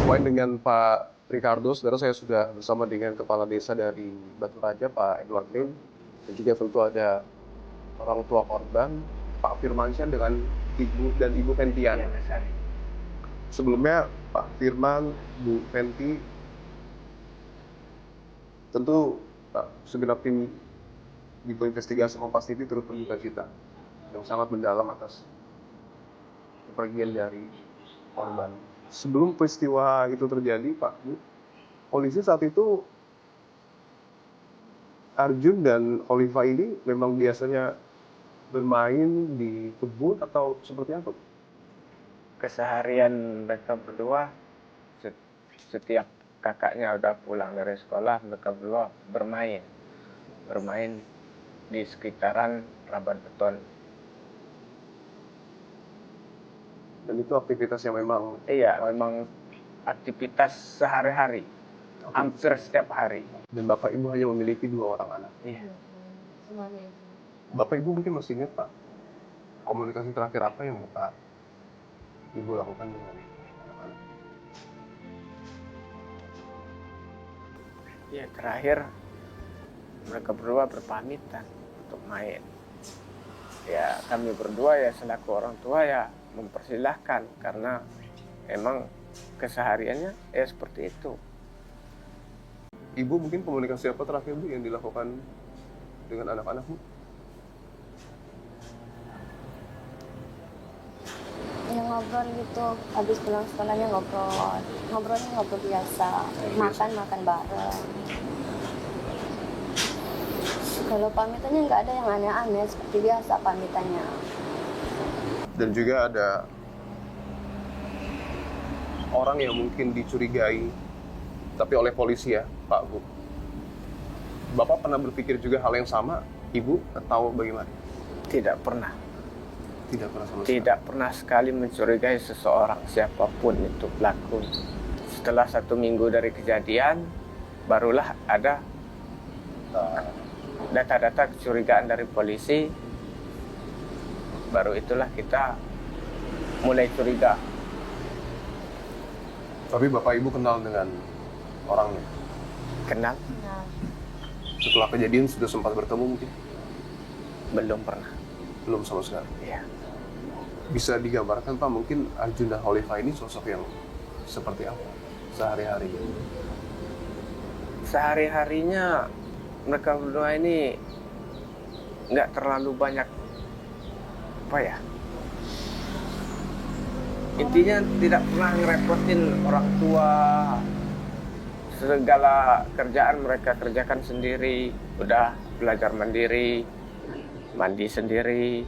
Sesuai dengan Pak Ricardo, saudara, saya sudah bersama dengan Kepala Desa dari Batu Raja, Pak Edward Lim, dan juga tentu ada orang tua korban, Pak Firmansyah dengan Ibu dan Ibu Fentian. Sebelumnya, Pak Firman, Bu Fenti, tentu segenap tim Biro Investigasi Kompas TV turut berduka cita yang sangat mendalam atas kepergian dari korban. Sebelum peristiwa itu terjadi, Pak Bu, polisi saat itu Arjun dan Oliva ini memang biasanya bermain di kebun atau seperti apa? Keseharian mereka berdua, setiap kakaknya udah pulang dari sekolah, mereka berdua bermain di sekitaran Rabat Beton. Dan itu aktivitas yang memang Iya, memang aktivitas sehari-hari, hampir setiap hari. dan Bapak Ibu hanya memiliki 2 orang anak. Iya. Bapak Ibu mungkin masih ingat, Pak, komunikasi terakhir apa yang Bapak Ibu lakukan dengan anak-anak? Ya, terakhir mereka berdua berpamitan untuk main. Ya, kami berdua ya selaku orang tua ya mempersilahkan karena emang kesehariannya ya seperti itu. Ibu mungkin komunikasi apa terakhir, Bu, yang dilakukan dengan anak-anak, Bu? Ya ngobrol gitu, habis pulang sekolahnya ngobrolnya ngobrol biasa, makan bareng. Kalau pamitannya nggak ada yang aneh-aneh, seperti biasa pamitannya. Dan juga ada orang yang mungkin dicurigai, tapi oleh polisi ya, Pak Bu. Bapak pernah berpikir juga hal yang sama, Ibu, atau bagaimana? Tidak pernah. Tidak pernah sama sekali. Tidak pernah sekali mencurigai seseorang, siapapun itu pelaku. Setelah 1 minggu dari kejadian, barulah ada data-data kecurigaan dari polisi. Baru itulah kita mulai curiga. Tapi Bapak Ibu kenal dengan orangnya? Kenal? Nah, Setelah kejadian sudah sempat bertemu mungkin? Belum pernah. Belum sama sekali. Ya. Bisa digambarkan, Pak, mungkin Arjun dan Oliva ini sosok yang seperti apa sehari-hari? Sehari-harinya mereka berdua ini nggak terlalu banyak apa ya, intinya tidak pernah ngerepotin orang tua. Segala kerjaan mereka kerjakan sendiri, udah belajar mandiri, mandi sendiri,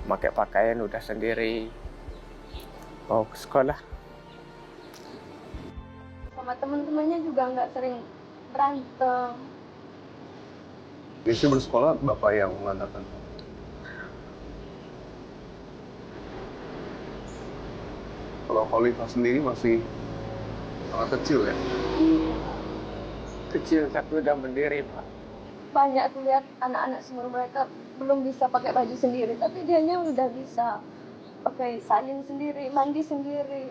pakai pakaian udah sendiri, mau ke sekolah. sama teman-temannya juga nggak sering berantem. Biasanya bersekolah Bapak yang mengantarkan. Kalau Oliva sendiri masih sangat kecil ya? Kecil tapi udah mandiri, Pak. Banyak tuh lihat anak-anak seumur mereka belum bisa pakai baju sendiri, tapi dianya udah bisa pakai salin sendiri, mandi sendiri.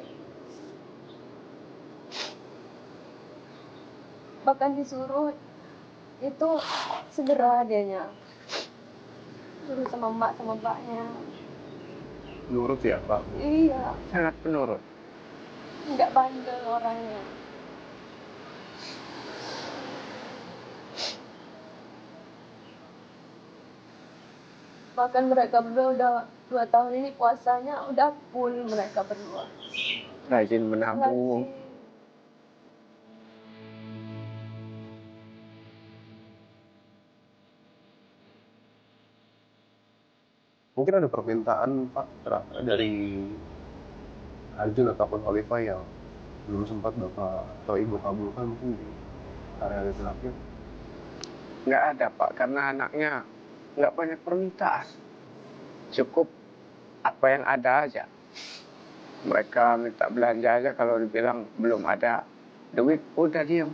Bahkan disuruh itu segera dianya. Suruh sama emak sama mbaknya. Nurut ya, Pak? Iya, Sangat penurut. nggak bandel orangnya. Bahkan mereka berdua udah 2 tahun ini puasanya udah full mereka berdua. Rajin menabung. Rajin. Mungkin ada permintaan, Pak, dari Arjun ataupun Oliva yang belum sempat Bapak atau Ibu kabulkan mungkin di hari-hari terakhir? Nggak ada, Pak, karena anaknya nggak banyak permintaan. Cukup apa yang ada aja. Mereka minta belanja aja, kalau dibilang belum ada duit, udah diem.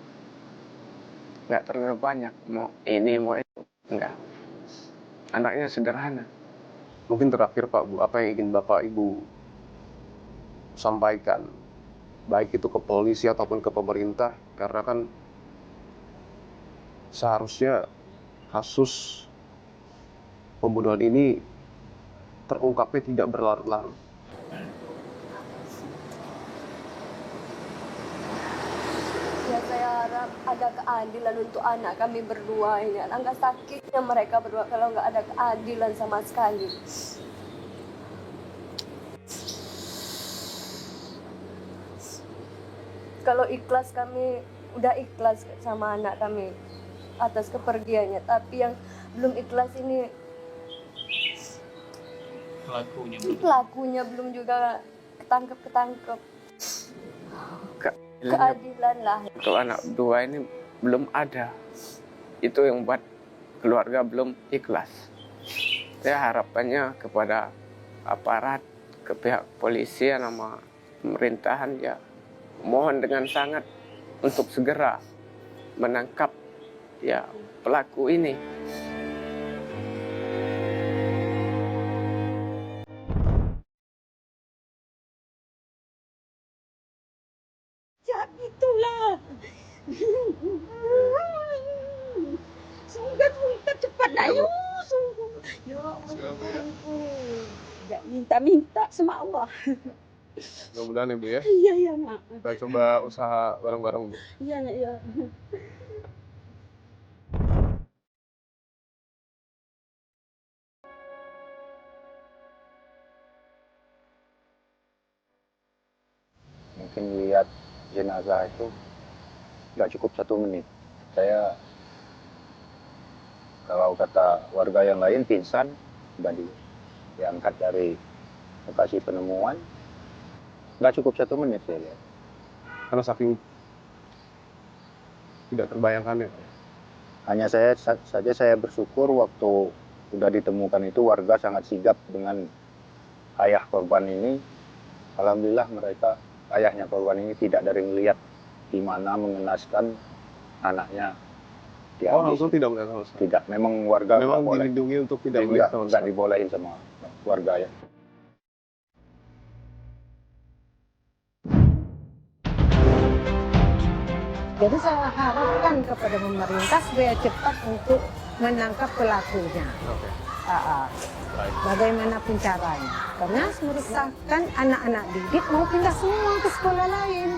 Nggak terlalu banyak, mau ini, mau itu. Nggak. Anaknya sederhana. Mungkin terakhir, Pak Bu, apa yang ingin Bapak Ibu sampaikan baik itu ke polisi ataupun ke pemerintah, karena kan seharusnya kasus pembunuhan ini terungkapnya tidak berlarut-larut. Ya saya harap ada keadilan untuk anak kami berdua ini. Alangkah sakitnya mereka berdua kalau nggak ada keadilan sama sekali. Kalau ikhlas kami udah ikhlas sama anak kami atas kepergiannya, tapi yang belum ikhlas ini pelakunya belum juga ketangkep. Keadilan lah. Untuk anak dua ini belum ada. Itu yang buat keluarga belum ikhlas. Saya harapannya kepada aparat, ke pihak polisi sama pemerintahan ya, mohon dengan sangat untuk segera menangkap ya pelaku ini. Ya itulah. Sungguh cepat nak you. Sungguh. Ya Allah. Tidak minta sama Allah. Mudah-mudahan ya Bu ya. Iya ya nak. Kita coba usaha bareng-bareng Bu. Iya nak ya. Mungkin lihat jenazah itu nggak cukup 1 menit. Saya kalau kata warga yang lain pingsan, sudah diangkat dari lokasi penemuan, nggak cukup 1 menit saya lihat. Karena saking tidak terbayangkan ya. Hanya saya bersyukur waktu sudah ditemukan itu warga sangat sigap dengan ayah korban ini. Alhamdulillah ayahnya korban ini tidak dari melihat di mana mengenaskan anaknya dihabis. Langsung tidak melihat sama sekali. Tidak, memang warga Memang nggak boleh. dilindungi untuk tidak melihat sama Nggak sekali. dibolehin sama warga ya. Jadi saya harapkan kepada pemerintah supaya cepat untuk menangkap pelakunya. Oke. Baik. Bagaimanapun caranya. Karena merusakkan anak-anak didik mau pindah semua ke sekolah lain.